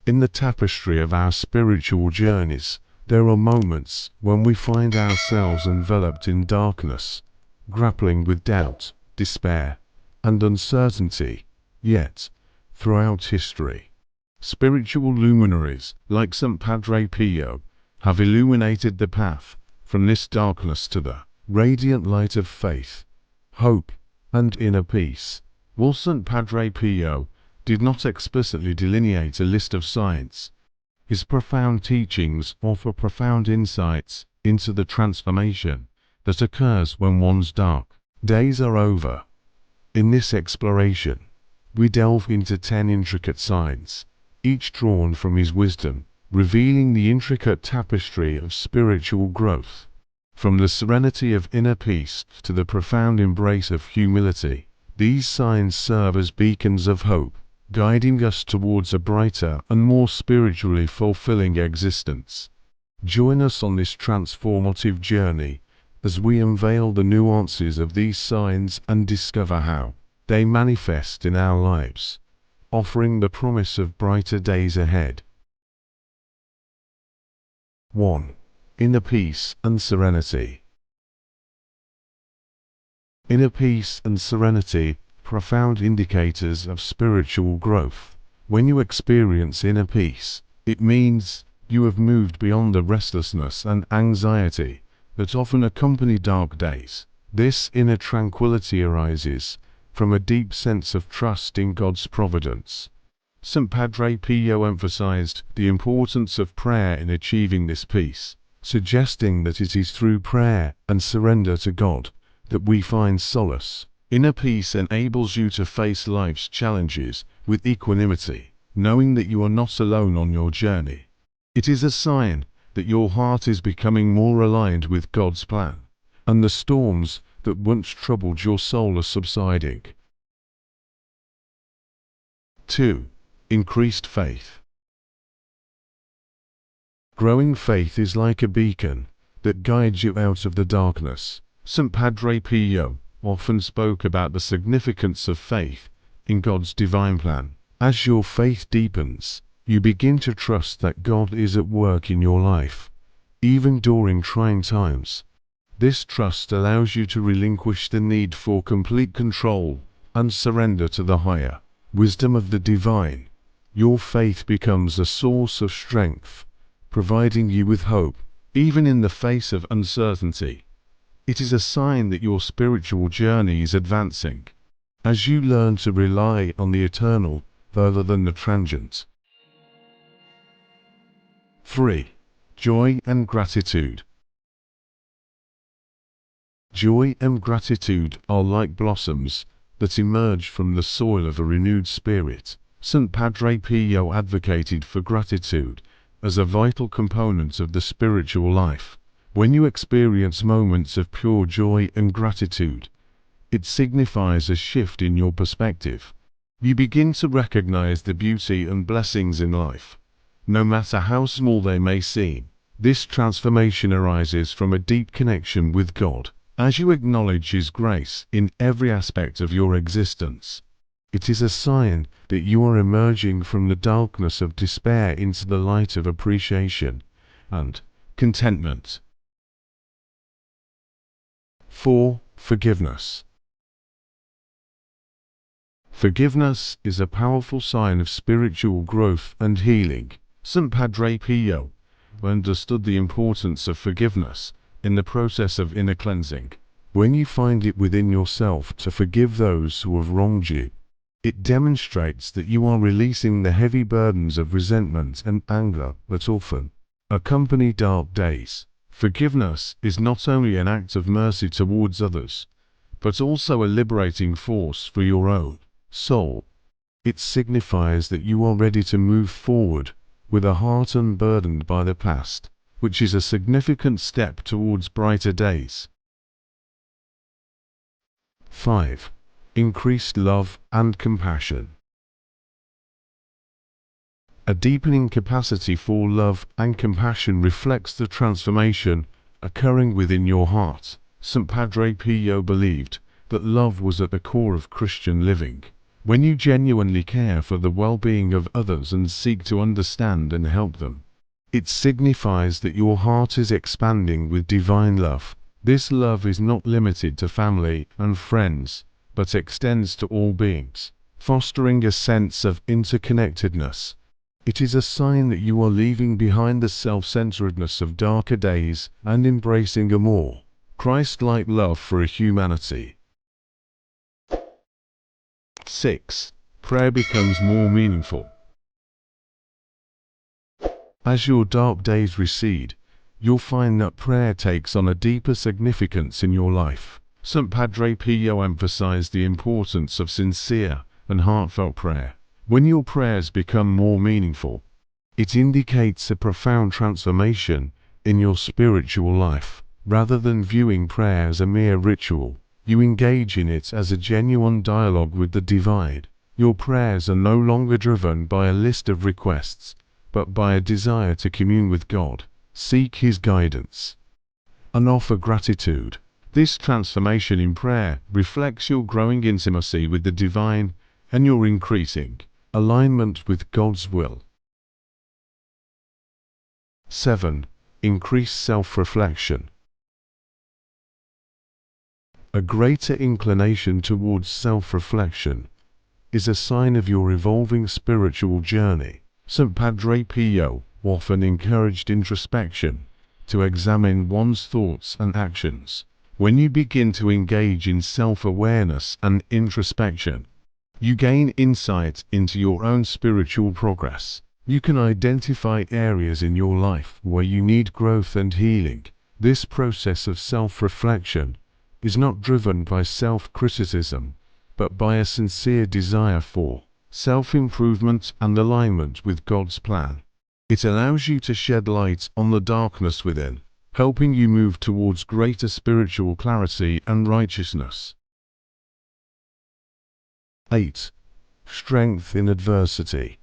In the tapestry of our spiritual journeys, there are moments when we find ourselves enveloped in darkness, grappling with doubt, despair, and uncertainty. Yet, throughout history, spiritual luminaries like St. Padre Pio have illuminated the path from this darkness to the radiant light of faith, hope, and inner peace. While St. Padre Pio did not explicitly delineate a list of signs, his profound teachings offer profound insights into the transformation that occurs when one's dark days are over. In this exploration, we delve into 10 intricate signs, each drawn from his wisdom, revealing the intricate tapestry of spiritual growth. From the serenity of inner peace to the profound embrace of humility, these signs serve as beacons of hope, guiding us towards a brighter and more spiritually fulfilling existence. Join us on this transformative journey as we unveil the nuances of these signs and discover how they manifest in our lives, offering the promise of brighter days ahead. 1. Inner peace and serenity. Inner peace and serenity, profound indicators of spiritual growth. When you experience inner peace, it means you have moved beyond the restlessness and anxiety that often accompany dark days. This inner tranquility arises from a deep sense of trust in God's providence. St. Padre Pio emphasized the importance of prayer in achieving this peace, suggesting that it is through prayer and surrender to God that we find solace. Inner peace enables you to face life's challenges with equanimity, knowing that you are not alone on your journey. It is a sign that your heart is becoming more aligned with God's plan, and the storms that once troubled your soul are subsiding. 2. Increased faith. Growing faith is like a beacon that guides you out of the darkness. St. Padre Pio often spoke about the significance of faith in God's divine plan. As your faith deepens, you begin to trust that God is at work in your life, even during trying times. This trust allows you to relinquish the need for complete control and surrender to the higher wisdom of the divine. Your faith becomes a source of strength, providing you with hope, even in the face of uncertainty. It is a sign that your spiritual journey is advancing, as you learn to rely on the eternal rather than the transient. 3. Joy and gratitude. Joy and gratitude are like blossoms that emerge from the soil of a renewed spirit. St. Padre Pio advocated for gratitude as a vital component of the spiritual life. When you experience moments of pure joy and gratitude, it signifies a shift in your perspective. You begin to recognize the beauty and blessings in life, no matter how small they may seem. This transformation arises from a deep connection with God, as you acknowledge His grace in every aspect of your existence. It is a sign that you are emerging from the darkness of despair into the light of appreciation and contentment. 4. Forgiveness. Forgiveness is a powerful sign of spiritual growth and healing. St. Padre Pio understood the importance of forgiveness in the process of inner cleansing. When you find it within yourself to forgive those who have wronged you, it demonstrates that you are releasing the heavy burdens of resentment and anger that often accompany dark days. Forgiveness is not only an act of mercy towards others, but also a liberating force for your own soul. It signifies that you are ready to move forward with a heart unburdened by the past, which is a significant step towards brighter days. 5. Increased love and compassion. A deepening capacity for love and compassion reflects the transformation occurring within your heart. St. Padre Pio believed that love was at the core of Christian living. when you genuinely care for the well-being of others and seek to understand and help them. It signifies that your heart is expanding with divine love. This love is not limited to family and friends, but extends to all beings, fostering a sense of interconnectedness. It is a sign that you are leaving behind the self-centeredness of darker days and embracing a more Christ-like love for humanity. 6. Prayer becomes more meaningful. As your dark days recede, you'll find that prayer takes on a deeper significance in your life. St. Padre Pio emphasized the importance of sincere and heartfelt prayer. When your prayers become more meaningful, it indicates a profound transformation in your spiritual life. Rather than viewing prayer as a mere ritual, you engage in it as a genuine dialogue with the divine. Your prayers are no longer driven by a list of requests, but by a desire to commune with God, seek His guidance, and offer gratitude. This transformation in prayer reflects your growing intimacy with the divine and your increasing alignment with God's will. 7. Increased self-reflection. A greater inclination towards self-reflection is a sign of your evolving spiritual journey. St. Padre Pio often encouraged introspection, to examine one's thoughts and actions. When you begin to engage in self-awareness and introspection, you gain insight into your own spiritual progress. You can identify areas in your life where you need growth and healing. This process of self-reflection is not driven by self-criticism, but by a sincere desire for self-improvement and alignment with God's plan. It allows you to shed light on the darkness within, helping you move towards greater spiritual clarity and righteousness. 8. Strength in adversity.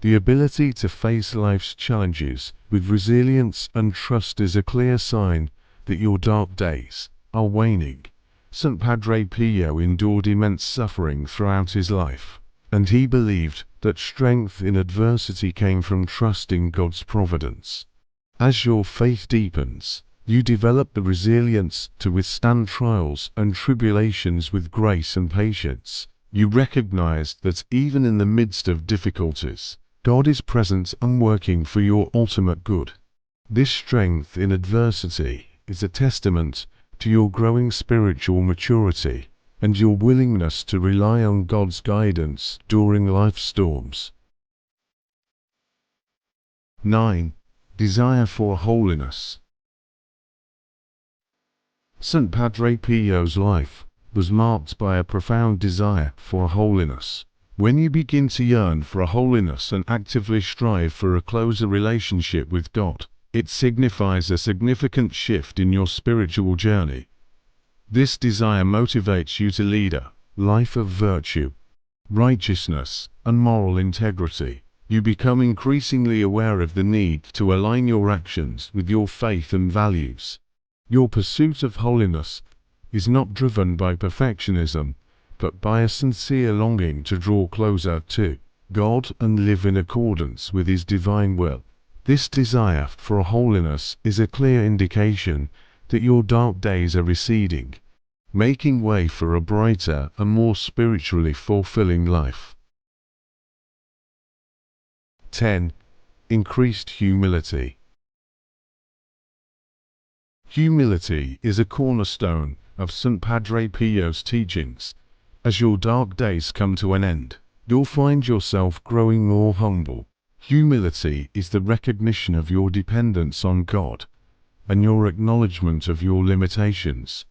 The ability to face life's challenges with resilience and trust is a clear sign that your dark days are waning. St. Padre Pio endured immense suffering throughout his life, and he believed that strength in adversity came from trusting God's providence. As your faith deepens, you develop the resilience to withstand trials and tribulations with grace and patience. You recognize that even in the midst of difficulties, God is present and working for your ultimate good. This strength in adversity is a testament to your growing spiritual maturity and your willingness to rely on God's guidance during life's storms. 9. Desire for holiness. St. Padre Pio's life was marked by a profound desire for holiness. When you begin to yearn for holiness and actively strive for a closer relationship with God, it signifies a significant shift in your spiritual journey. This desire motivates you to lead a life of virtue, righteousness, and moral integrity. You become increasingly aware of the need to align your actions with your faith and values. Your pursuit of holiness is not driven by perfectionism, but by a sincere longing to draw closer to God and live in accordance with His divine will. This desire for holiness is a clear indication that your dark days are receding, making way for a brighter and more spiritually fulfilling life. 10. Increased humility. Humility is a cornerstone of St. Padre Pio's teachings. As your dark days come to an end, you'll find yourself growing more humble. Humility is the recognition of your dependence on God and your acknowledgement of your limitations.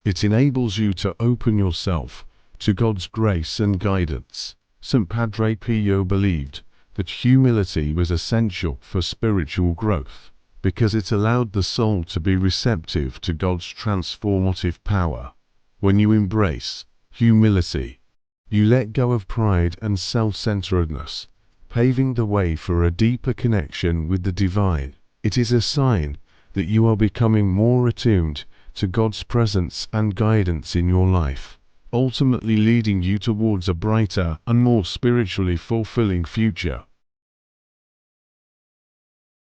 It enables you to open yourself to God's grace and guidance. St. Padre Pio believed that humility was essential for spiritual growth, because it allowed the soul to be receptive to God's transformative power. When you embrace humility, you let go of pride and self-centeredness, paving the way for a deeper connection with the divine. It is a sign that you are becoming more attuned to God's presence and guidance in your life. ultimately leading you towards a brighter and more spiritually fulfilling future.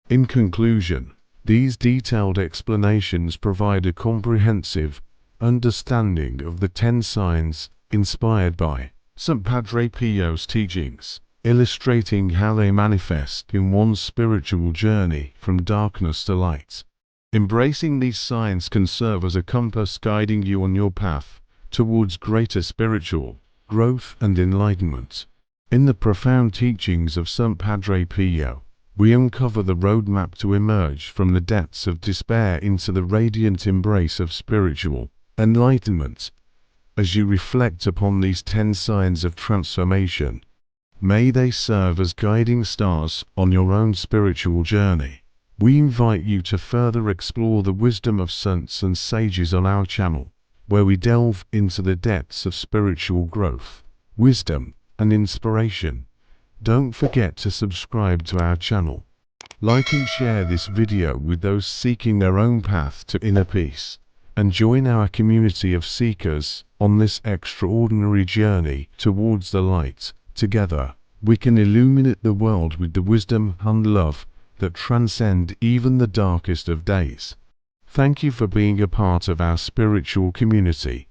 In conclusion, these detailed explanations provide a comprehensive understanding of the 10 signs inspired by St. Padre Pio's teachings, illustrating how they manifest in one's spiritual journey from darkness to light. Embracing these signs can serve as a compass guiding you on your path towards greater spiritual growth and enlightenment. In the profound teachings of St. Padre Pio, we uncover the roadmap to emerge from the depths of despair into the radiant embrace of spiritual enlightenment. As you reflect upon these 10 signs of transformation, may they serve as guiding stars on your own spiritual journey. We invite you to further explore the wisdom of saints and sages on our channel, where we delve into the depths of spiritual growth, wisdom, and inspiration. Don't forget to subscribe to our channel. Like and share this video with those seeking their own path to inner peace, and join our community of seekers on this extraordinary journey towards the light. Together, we can illuminate the world with the wisdom and love that transcend even the darkest of days. Thank you for being a part of our spiritual community.